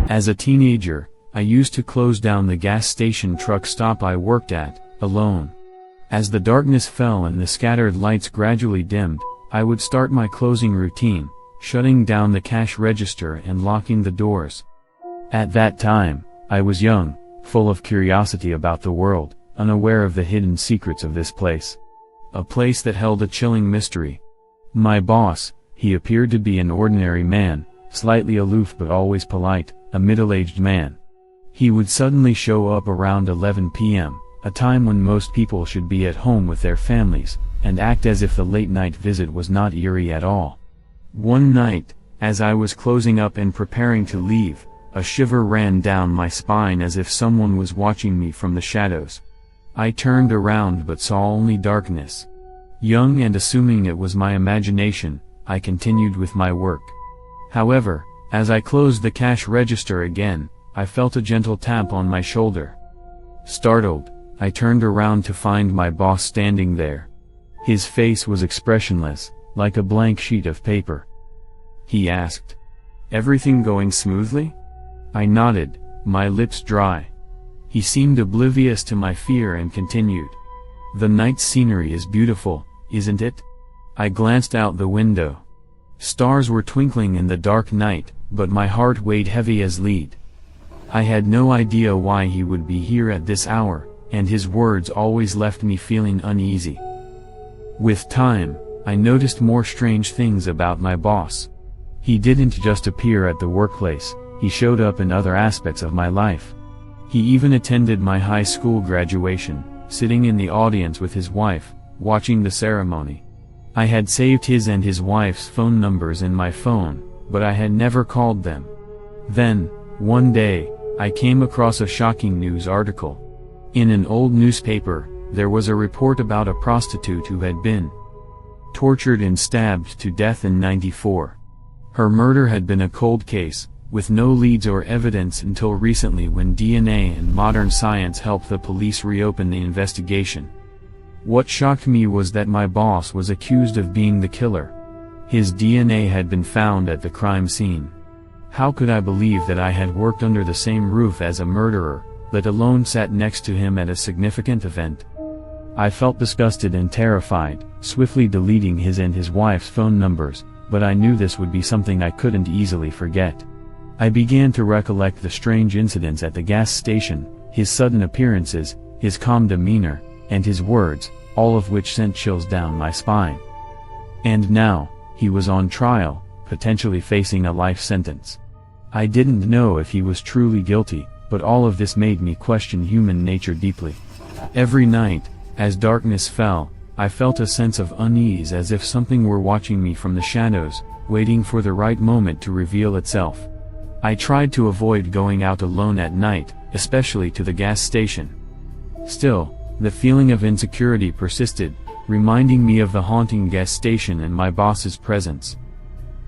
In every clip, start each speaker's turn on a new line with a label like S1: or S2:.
S1: As a teenager, I used to close down the gas station truck stop I worked at, alone. As the darkness fell and the scattered lights gradually dimmed, I would start my closing routine, shutting down the cash register and locking the doors. At that time, I was young, full of curiosity about the world, unaware of the hidden secrets of this place. A place that held a chilling mystery. My boss, he appeared to be an ordinary man, slightly aloof but always polite, a middle-aged man. He would suddenly show up around 11 p.m., a time when most people should be at home with their families, and act as if the late-night visit was not eerie at all. One night, as I was closing up and preparing to leave, a shiver ran down my spine as if someone was watching me from the shadows. I turned around but saw only darkness. Young and assuming it was my imagination, I continued with my work. However, as I closed the cash register again, I felt a gentle tap on my shoulder. Startled, I turned around to find my boss standing there. His face was expressionless, like a blank sheet of paper. He asked, "Everything going smoothly?" I nodded, my lips dry. He seemed oblivious to my fear and continued, "The night scenery is beautiful, isn't it?" I glanced out the window. Stars were twinkling in the dark night, but my heart weighed heavy as lead. I had no idea why he would be here at this hour, and his words always left me feeling uneasy. With time, I noticed more strange things about my boss. He didn't just appear at the workplace, he showed up in other aspects of my life. He even attended my high school graduation, sitting in the audience with his wife, watching the ceremony. I had saved his and his wife's phone numbers in my phone, but I had never called them. Then, one day, I came across a shocking news article. In an old newspaper, there was a report about a prostitute who had been tortured and stabbed to death in '94. Her murder had been a cold case, with no leads or evidence until recently when DNA and modern science helped the police reopen the investigation. What shocked me was that my boss was accused of being the killer. His DNA had been found at the crime scene. How could I believe that I had worked under the same roof as a murderer, let alone sat next to him at a significant event? I felt disgusted and terrified, swiftly deleting his and his wife's phone numbers, but I knew this would be something I couldn't easily forget. I began to recollect the strange incidents at the gas station, his sudden appearances, his calm demeanor, and his words, all of which sent chills down my spine. And now, he was on trial, potentially facing a life sentence. I didn't know if he was truly guilty, but all of this made me question human nature deeply. Every night, as darkness fell, I felt a sense of unease as if something were watching me from the shadows, waiting for the right moment to reveal itself. I tried to avoid going out alone at night, especially to the gas station. Still, the feeling of insecurity persisted, reminding me of the haunting gas station and my boss's presence.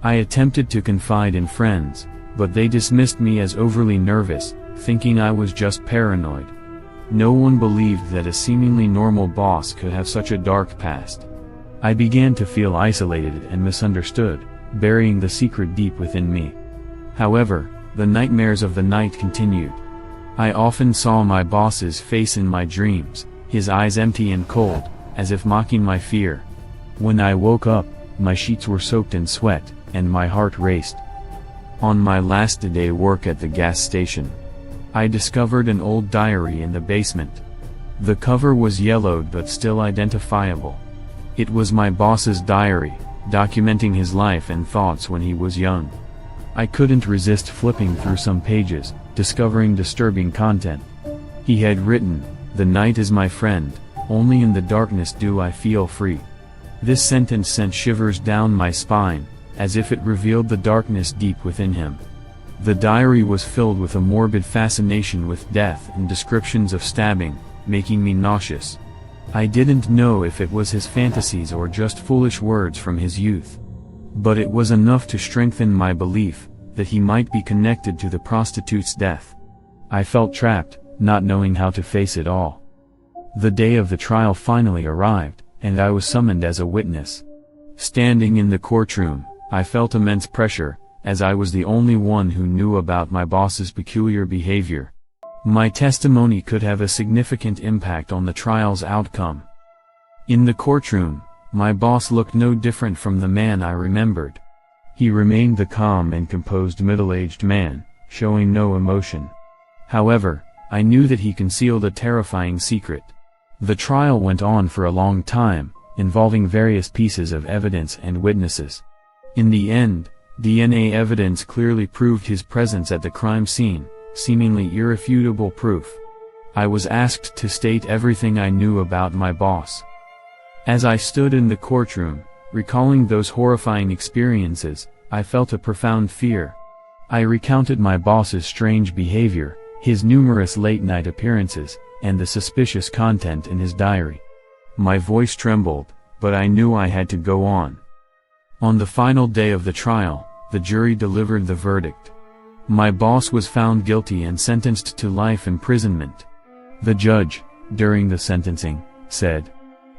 S1: I attempted to confide in friends, but they dismissed me as overly nervous, thinking I was just paranoid. No one believed that a seemingly normal boss could have such a dark past. I began to feel isolated and misunderstood, burying the secret deep within me. However, the nightmares of the night continued. I often saw my boss's face in my dreams, his eyes empty and cold, as if mocking my fear. When I woke up, my sheets were soaked in sweat, and my heart raced. On my last day work at the gas station, I discovered an old diary in the basement. The cover was yellowed but still identifiable. It was my boss's diary, documenting his life and thoughts when he was young. I couldn't resist flipping through some pages, discovering disturbing content. He had written, "The night is my friend, only in the darkness do I feel free." This sentence sent shivers down my spine, as if it revealed the darkness deep within him. The diary was filled with a morbid fascination with death and descriptions of stabbing, making me nauseous. I didn't know if it was his fantasies or just foolish words from his youth. But it was enough to strengthen my belief that he might be connected to the prostitute's death. I felt trapped, not knowing how to face it all. The day of the trial finally arrived, and I was summoned as a witness. Standing in the courtroom, I felt immense pressure, as I was the only one who knew about my boss's peculiar behavior. My testimony could have a significant impact on the trial's outcome. In the courtroom, my boss looked no different from the man I remembered. He remained the calm and composed middle-aged man, showing no emotion. However, I knew that he concealed a terrifying secret. The trial went on for a long time, involving various pieces of evidence and witnesses. In the end, DNA evidence clearly proved his presence at the crime scene, seemingly irrefutable proof. I was asked to state everything I knew about my boss. As I stood in the courtroom, recalling those horrifying experiences, I felt a profound fear. I recounted my boss's strange behavior, his numerous late-night appearances, and the suspicious content in his diary. My voice trembled, but I knew I had to go on. On the final day of the trial, the jury delivered the verdict. My boss was found guilty and sentenced to life imprisonment. The judge, during the sentencing, said,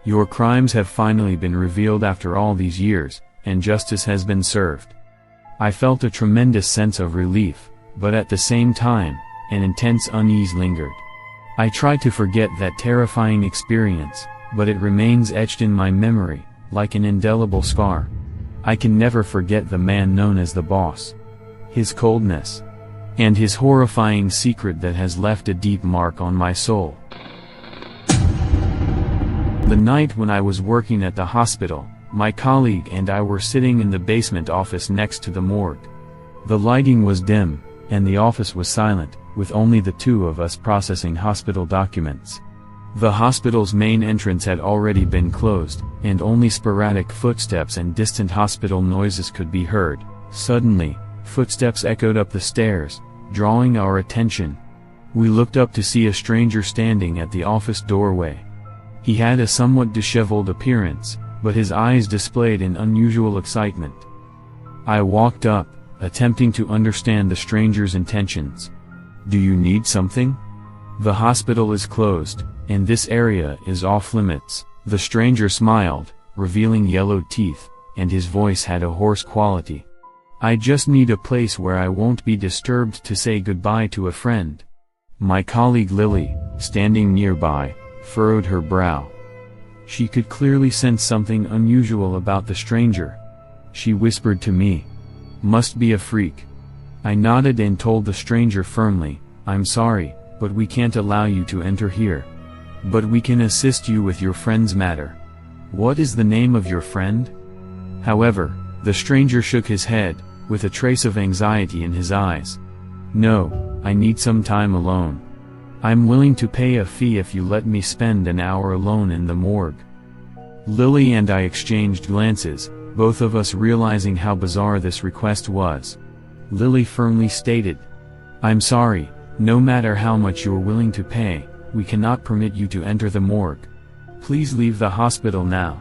S1: "Your crimes have finally been revealed after all these years, and justice has been served." I felt a tremendous sense of relief, but at the same time, an intense unease lingered. I tried to forget that terrifying experience, but it remains etched in my memory, like an indelible scar. I can never forget the man known as the boss. His coldness, and his horrifying secret that has left a deep mark on my soul. The night when I was working at the hospital, my colleague and I were sitting in the basement office next to the morgue. The lighting was dim, and the office was silent, with only the two of us processing hospital documents. The hospital's main entrance had already been closed, and only sporadic footsteps and distant hospital noises could be heard. Suddenly, footsteps echoed up the stairs, drawing our attention. We looked up to see a stranger standing at the office doorway. He had a somewhat disheveled appearance, but his eyes displayed an unusual excitement. I walked up, attempting to understand the stranger's intentions. "Do you need something? The hospital is closed, and this area is off limits." The stranger smiled, revealing yellow teeth, and his voice had a hoarse quality. "I just need a place where I won't be disturbed to say goodbye to a friend." My colleague Lily, standing nearby, furrowed her brow. She could clearly sense something unusual about the stranger. She whispered to me, "Must be a freak." I nodded and told the stranger firmly, "I'm sorry, but we can't allow you to enter here. But we can assist you with your friend's matter." "What is the name of your friend?" However, the stranger shook his head, with a trace of anxiety in his eyes. "No, I need some time alone. I'm willing to pay a fee if you let me spend an hour alone in the morgue." Lily and I exchanged glances, both of us realizing how bizarre this request was. Lily firmly stated, "I'm sorry, no matter how much you're willing to pay, we cannot permit you to enter the morgue. Please leave the hospital now."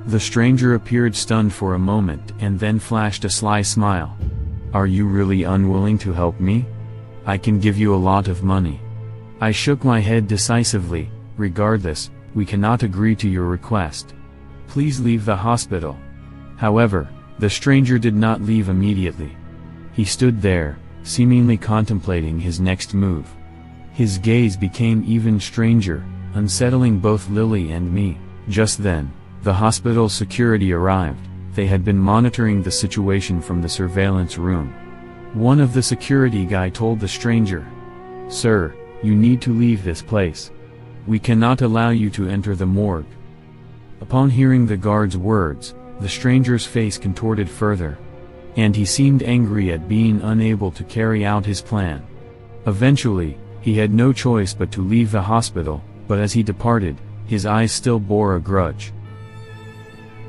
S1: The stranger appeared stunned for a moment and then flashed a sly smile. "Are you really unwilling to help me? I can give you a lot of money." I shook my head decisively. "Regardless, we cannot agree to your request. Please leave the hospital." However, the stranger did not leave immediately. He stood there, seemingly contemplating his next move. His gaze became even stranger, unsettling both Lily and me. Just then, the hospital security arrived. They had been monitoring the situation from the surveillance room. One of the security guy told the stranger, "Sir, you need to leave this place. We cannot allow you to enter the morgue." Upon hearing the guard's words, the stranger's face contorted further, and he seemed angry at being unable to carry out his plan. Eventually, he had no choice but to leave the hospital, but as he departed, his eyes still bore a grudge.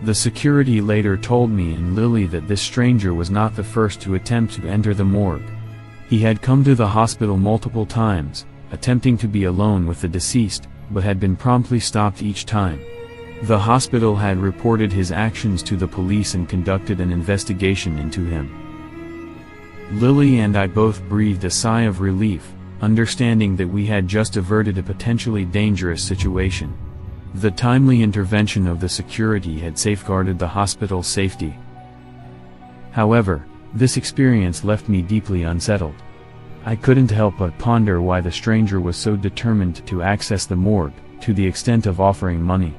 S1: The security later told me and Lily that this stranger was not the first to attempt to enter the morgue. He had come to the hospital multiple times, attempting to be alone with the deceased, but had been promptly stopped each time. The hospital had reported his actions to the police and conducted an investigation into him. Lily and I both breathed a sigh of relief, understanding that we had just averted a potentially dangerous situation. The timely intervention of the security had safeguarded the hospital's safety. However, This experience left me deeply unsettled. I couldn't help but ponder why the stranger was so determined to access the morgue, to the extent of offering money.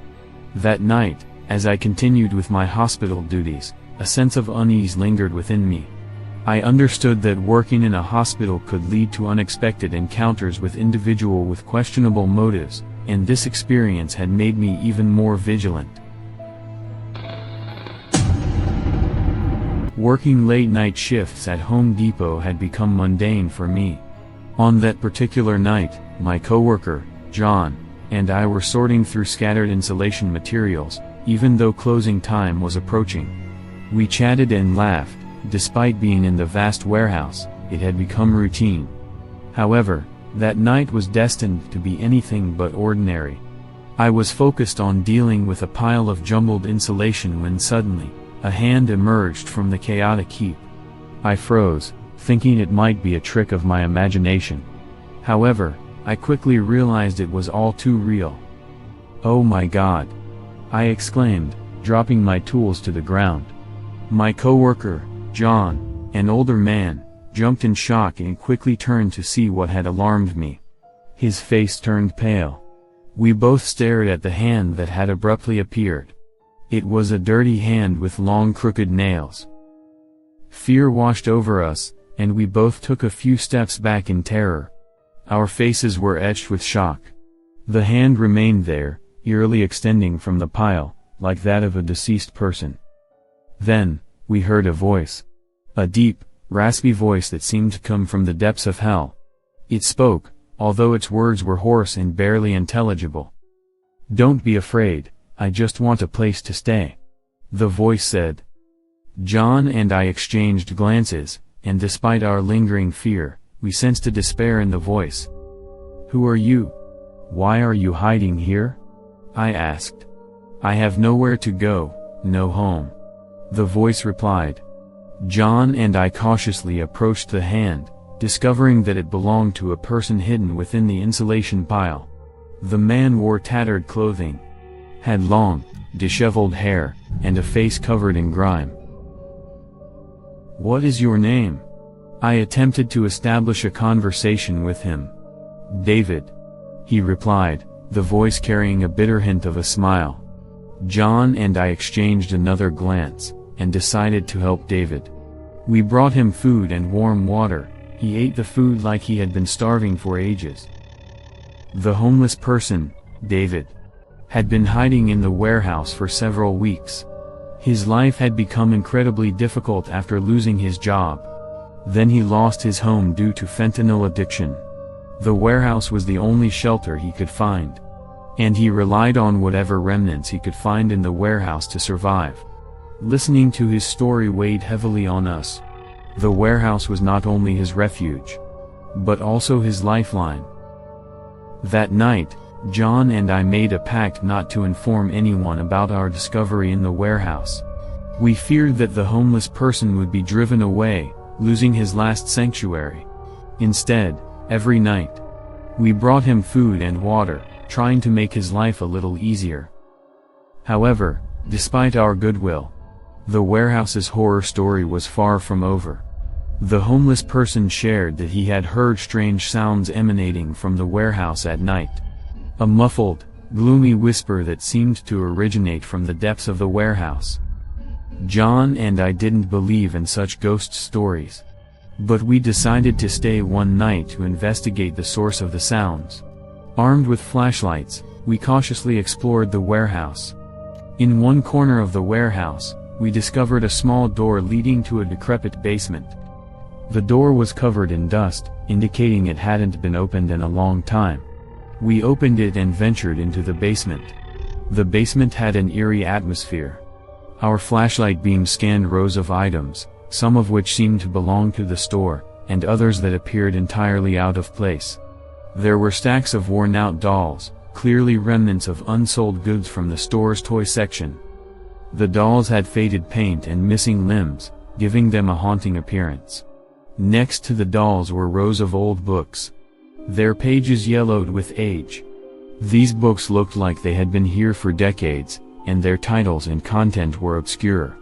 S1: That night, as I continued with my hospital duties, a sense of unease lingered within me. I understood that working in a hospital could lead to unexpected encounters with individuals with questionable motives, and this experience had made me even more vigilant. Working late-night shifts at Home Depot had become mundane for me. On that particular night, my coworker, John, and I were sorting through scattered insulation materials, even though closing time was approaching. We chatted and laughed. Despite being in the vast warehouse, it had become routine. However, that night was destined to be anything but ordinary. I was focused on dealing with a pile of jumbled insulation when suddenly, a hand emerged from the chaotic heap. I froze, thinking it might be a trick of my imagination. However, I quickly realized it was all too real. "Oh my God!" I exclaimed, dropping my tools to the ground. My coworker, John, an older man, jumped in shock and quickly turned to see what had alarmed me. His face turned pale. We both stared at the hand that had abruptly appeared. It was a dirty hand with long crooked nails. Fear washed over us, and we both took a few steps back in terror. Our faces were etched with shock. The hand remained there, eerily extending from the pile, like that of a deceased person. Then, we heard a voice. A deep, raspy voice that seemed to come from the depths of hell. It spoke, although its words were hoarse and barely intelligible. "Don't be afraid, I just want a place to stay," the voice said. John and I exchanged glances, and despite our lingering fear, we sensed a despair in the voice. "Who are you? Why are you hiding here?" I asked. "I have nowhere to go, no home," the voice replied. John and I cautiously approached the hand, discovering that it belonged to a person hidden within the insulation pile. The man wore tattered clothing, had long, disheveled hair, and a face covered in grime. "What is your name?" I attempted to establish a conversation with him. "David," he replied, the voice carrying a bitter hint of a smile. John and I exchanged another glance, and decided to help David. We brought him food and warm water. He ate the food like he had been starving for ages. The homeless person, David, had been hiding in the warehouse for several weeks. His life had become incredibly difficult after losing his job. Then he lost his home due to fentanyl addiction. The warehouse was the only shelter he could find. And he relied on whatever remnants he could find in the warehouse to survive. Listening to his story weighed heavily on us. The warehouse was not only his refuge, but also his lifeline. That night, John and I made a pact not to inform anyone about our discovery in the warehouse. We feared that the homeless person would be driven away, losing his last sanctuary. Instead, every night, we brought him food and water, trying to make his life a little easier. However, despite our goodwill, the warehouse's horror story was far from over. The homeless person shared that he had heard strange sounds emanating from the warehouse at night. A muffled, gloomy whisper that seemed to originate from the depths of the warehouse. John and I didn't believe in such ghost stories. But we decided to stay one night to investigate the source of the sounds. Armed with flashlights, we cautiously explored the warehouse. In one corner of the warehouse, we discovered a small door leading to a decrepit basement. The door was covered in dust, indicating it hadn't been opened in a long time. We opened it and ventured into the basement. The basement had an eerie atmosphere. Our flashlight beam scanned rows of items, some of which seemed to belong to the store, and others that appeared entirely out of place. There were stacks of worn-out dolls, clearly remnants of unsold goods from the store's toy section. The dolls had faded paint and missing limbs, giving them a haunting appearance. Next to the dolls were rows of old books, their pages yellowed with age. These books looked like they had been here for decades, and their titles and content were obscure.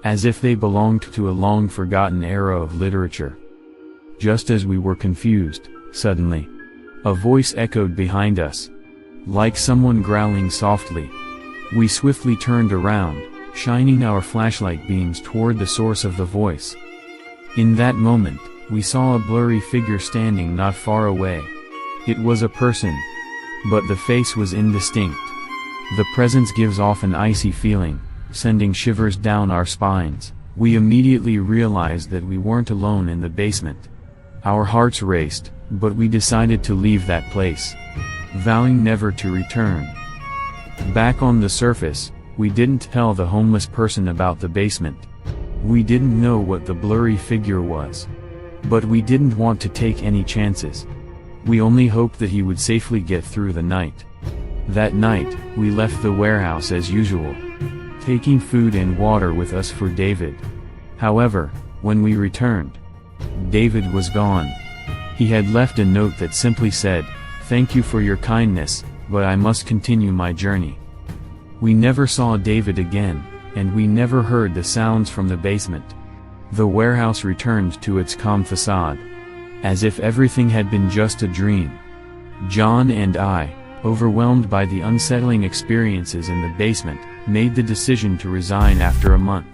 S1: as if they belonged to a long-forgotten era of literature. Just as we were confused, suddenly, a voice echoed behind us, like someone growling softly. We swiftly turned around, shining our flashlight beams toward the source of the voice. In that moment, we saw a blurry figure standing not far away. It was a person, but the face was indistinct. The presence gives off an icy feeling, sending shivers down our spines. We immediately realized that we weren't alone in the basement. Our hearts raced, but we decided to leave that place, vowing never to return. Back on the surface, we didn't tell the homeless person about the basement. We didn't know what the blurry figure was. But we didn't want to take any chances. We only hoped that he would safely get through the night. That night, we left the warehouse as usual, taking food and water with us for David. However, when we returned, David was gone. He had left a note that simply said, "Thank you for your kindness, but I must continue my journey." We never saw David again, and we never heard the sounds from the basement. The warehouse returned to its calm facade, as if everything had been just a dream. John and I, overwhelmed by the unsettling experiences in the basement, made the decision to resign after a month.